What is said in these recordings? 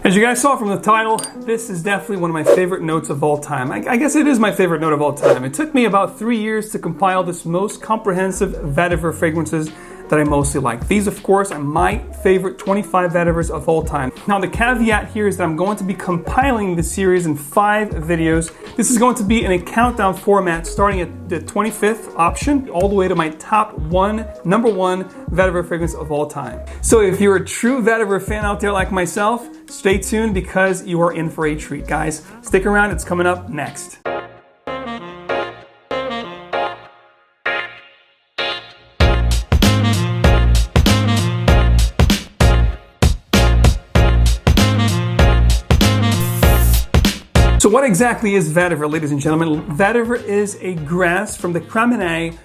As you guys saw from the title, this is definitely one of my favorite notes of all time. I guess it is my favorite note of all time. It took me about 3 years to compile this most comprehensive vetiver fragrances that I mostly like. These, of course, are my favorite 25 vetivers of all time. Now, the caveat here is that I'm going to be compiling the series in 5 videos. This is going to be in a countdown format starting at the 25th option all the way to my number one vetiver fragrance of all time. So if you're a true vetiver fan out there like myself, stay tuned because you are in for a treat, guys. Stick around, it's coming up next. So what exactly is vetiver, ladies and gentlemen? Vetiver is a grass from the Cramineae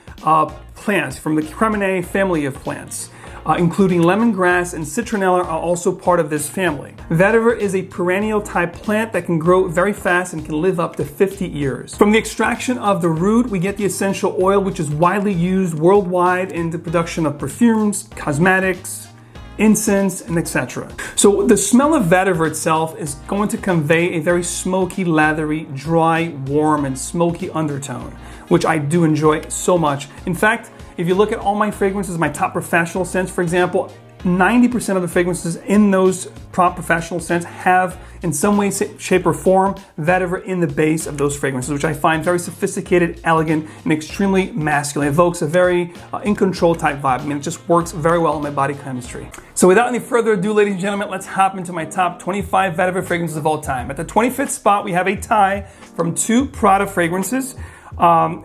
plant, from the Cramineae family of plants, including lemongrass and citronella are also part of this family. Vetiver is a perennial type plant that can grow very fast and can live up to 50 years. From the extraction of the root, we get the essential oil, which is widely used worldwide in the production of perfumes, cosmetics, incense, and etc. So the smell of vetiver itself is going to convey a very smoky, lathery, dry, warm, and smoky undertone, which I do enjoy so much. In fact, if you look at all my fragrances, my top professional scents, for example, 90% of the fragrances in those top professional scents have, in some way, shape, or form, vetiver in the base of those fragrances, which I find very sophisticated, elegant, and extremely masculine. It evokes a very in control type vibe. I mean, it just works very well in my body chemistry. So without any further ado, ladies and gentlemen, let's hop into my top 25 vetiver fragrances of all time. At the 25th spot, we have a tie from 2 Prada fragrances.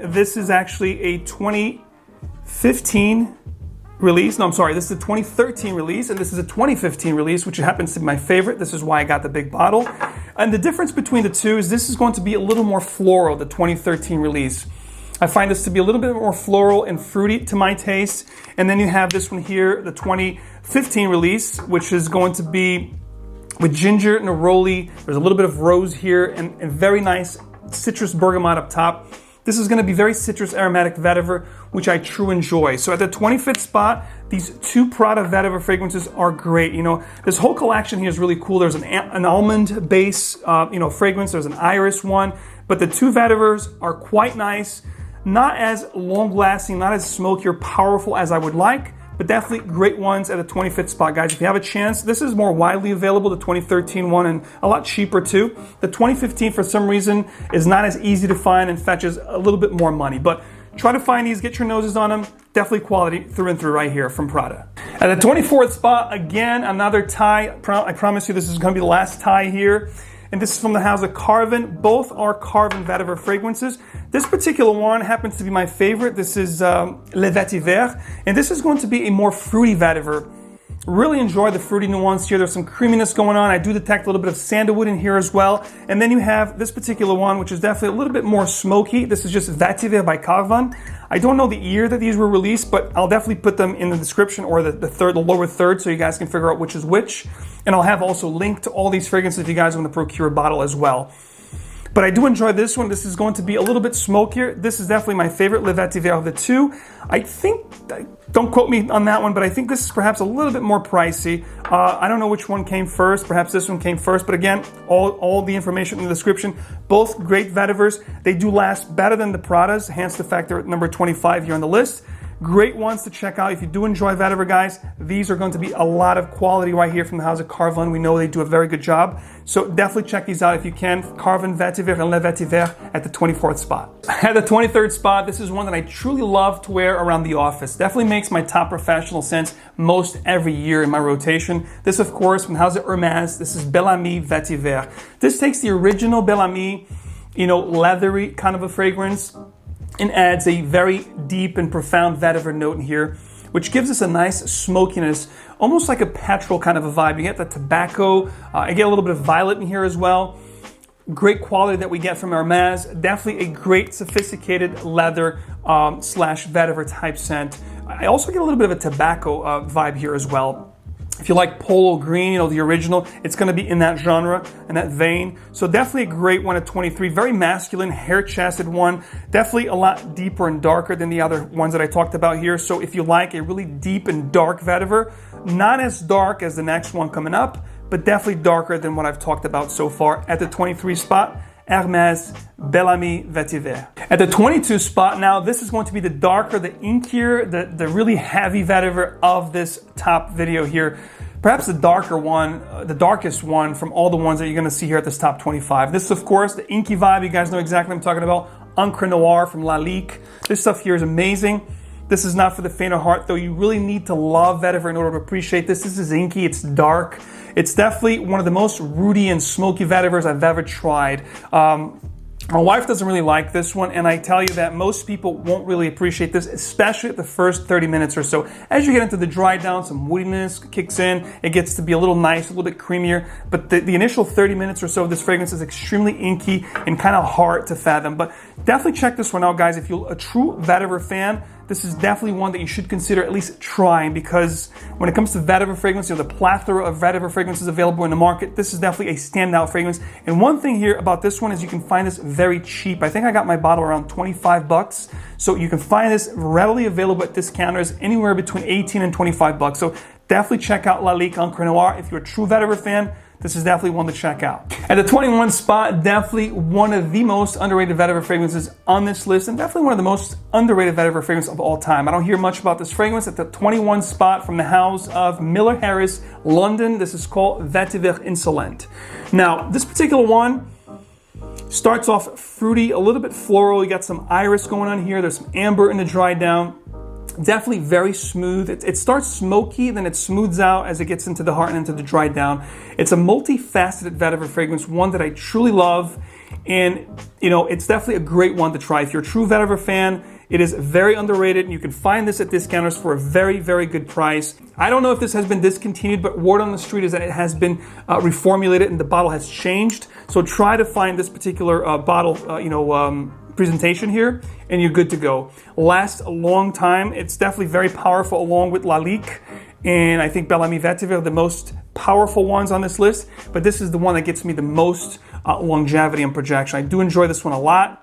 This is actually a 2015 release. No, I'm sorry. This is a 2013 release, and this is a 2015 release, which happens to be my favorite. This is why I got the big bottle. And the difference between the two is this is going to be a little more floral, the 2013 release. I find this to be a little bit more floral and fruity to my taste. And then you have this one here, the 2015 release, which is going to be with ginger, neroli. There's a little bit of rose here and very nice citrus bergamot up top. This is going to be very citrus aromatic vetiver, which I truly enjoy. So at the 25th spot, these 2 Prada vetiver fragrances are great. You know, this whole collection here is really cool. There's an almond base, fragrance. There's an iris one, but the 2 vetivers are quite nice. Not as long lasting, not as smoky or powerful as I would like, but definitely great ones at the 25th spot, guys. If you have a chance, this is more widely available, the 2013 one, and a lot cheaper too. The 2015, for some reason, is not as easy to find and fetches a little bit more money. But try to find these, get your noses on them. Definitely quality through and through right here from Prada. At the 24th spot, again, another tie. I promise you this is going to be the last tie here. And this is from the house of Carven. Both are Carven vetiver fragrances. This particular one happens to be my favorite. This is Le Vetiver, and this is going to be a more fruity vetiver. Really enjoy the fruity nuance here. There's some creaminess going on. I do detect a little bit of sandalwood in here as well. And then you have this particular one, which is definitely a little bit more smoky. This is just Vetiver by Carven. I don't know the year that these were released, but I'll definitely put them in the description or the lower third so you guys can figure out which is which. And I'll have also linked to all these fragrances if you guys want to procure a bottle as well. But I do enjoy this one. This is going to be a little bit smokier. This is definitely my favorite Le Vetiver of the 2. I think, don't quote me on that one, but I think this is perhaps a little bit more pricey. I don't know which one came first. Perhaps this one came first. But again, all the information in the description. Both great vetivers. They do last better than the Pradas, hence the fact they're at number 25 here on the list. Great ones to check out. If you do enjoy vetiver, guys, these are going to be a lot of quality right here from the house of Carven. We know they do a very good job. So definitely check these out if you can. Carven Vetiver and Le Vetiver at the 24th spot. At the 23rd spot, this is one that I truly love to wear around the office. Definitely makes my top professional scents most every year in my rotation. This, of course, from the house of Hermès. This is Bel Ami Vetiver. This takes the original Bel Ami, leathery kind of a fragrance, and adds a very deep and profound vetiver note in here, which gives us a nice smokiness, almost like a petrol kind of a vibe. You get the tobacco, I get a little bit of violet in here as well. Great quality that we get from Hermès. Definitely a great sophisticated leather slash vetiver type scent. I also get a little bit of a tobacco vibe here as well. If you like Polo Green, the original, it's going to be in that genre, in that vein. So definitely a great one at 23. Very masculine, hair-chested one. Definitely a lot deeper and darker than the other ones that I talked about here. So if you like a really deep and dark vetiver, not as dark as the next one coming up, but definitely darker than what I've talked about so far. At the 23 spot, Hermès Bel Ami Vetiver. At the 22 spot now, this is going to be the darker, the inkier, the really heavy vetiver of this top video here. Perhaps the darker one, the darkest one from all the ones that you're going to see here at this top 25. This is, of course, the inky vibe. You guys know exactly what I'm talking about. Encre Noir from Lalique. This stuff here is amazing. This is not for the faint of heart, though. You really need to love vetiver in order to appreciate this. This is inky. It's dark. It's definitely one of the most rooty and smoky vetivers I've ever tried. My wife doesn't really like this one, and I tell you that most people won't really appreciate this, especially at the first 30 minutes or so. As you get into the dry down, some woodiness kicks in. It gets to be a little nice, a little bit creamier, but the initial 30 minutes or so of this fragrance is extremely inky and kind of hard to fathom. But definitely check this one out, guys. If you're a true vetiver fan, this is definitely one that you should consider at least trying, because when it comes to vetiver fragrance, the plethora of vetiver fragrances available in the market, this is definitely a standout fragrance. And one thing here about this one is you can find this very cheap. I think I got my bottle around 25 bucks. So you can find this readily available at discounters anywhere between 18 and 25 bucks. So definitely check out Lalique Encre Noir. If you're a true vetiver fan, this is definitely one to check out. At the 21 spot, definitely one of the most underrated vetiver fragrances on this list, and definitely one of the most underrated vetiver fragrances of all time. I don't hear much about this fragrance. At the 21 spot from the house of Miller Harris, London, this is called Vetiver Insolent. Now, this particular one starts off fruity, a little bit floral. You got some iris going on here. There's some amber in the dry down. Definitely very smooth. It starts smoky, then it smooths out as it gets into the heart and into the dry down. It's a multifaceted vetiver fragrance, one that I truly love. And, you know, it's definitely a great one to try. If you're a true vetiver fan, it is very underrated, and you can find this at discounters for a very, very good price. I don't know if this has been discontinued, but word on the street is that it has been reformulated and the bottle has changed. So try to find this particular bottle, presentation here, and you're good to go. Lasts a long time. It's definitely very powerful, along with Lalique and I think Bel Ami Vetiver, the most powerful ones on this list, but this is the one that gets me the most longevity and projection. I do enjoy this one a lot.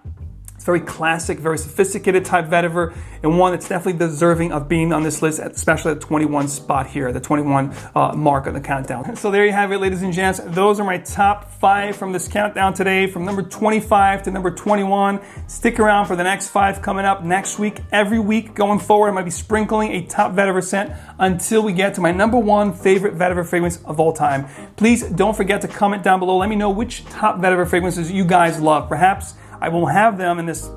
It's very classic, very sophisticated type vetiver, and one that's definitely deserving of being on this list, especially at the 21 spot here, the 21 mark of the countdown. So there you have it, ladies and gents. Those are my top 5 from this countdown today, from number 25 to number 21. Stick around for the next 5 coming up next week. Every week going forward, I might be sprinkling a top vetiver scent until we get to my number 1 favorite vetiver fragrance of all time. Please don't forget to comment down below. Let me know which top vetiver fragrances you guys love. Perhaps I won't have them in this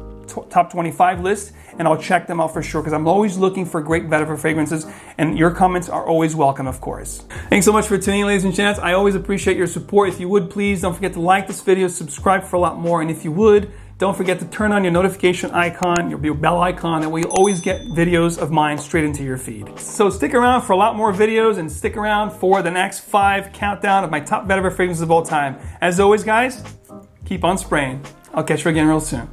top 25 list, and I'll check them out for sure, because I'm always looking for great vetiver fragrances, and your comments are always welcome, of course. Thanks so much for tuning in, ladies and gents. I always appreciate your support. If you would, please don't forget to like this video, subscribe for a lot more, and if you would, don't forget to turn on your notification icon, your bell icon, that way you'll always get videos of mine straight into your feed. So stick around for a lot more videos, and stick around for the next 5 countdown of my top vetiver fragrances of all time. As always, guys, keep on spraying. I'll catch you again real soon.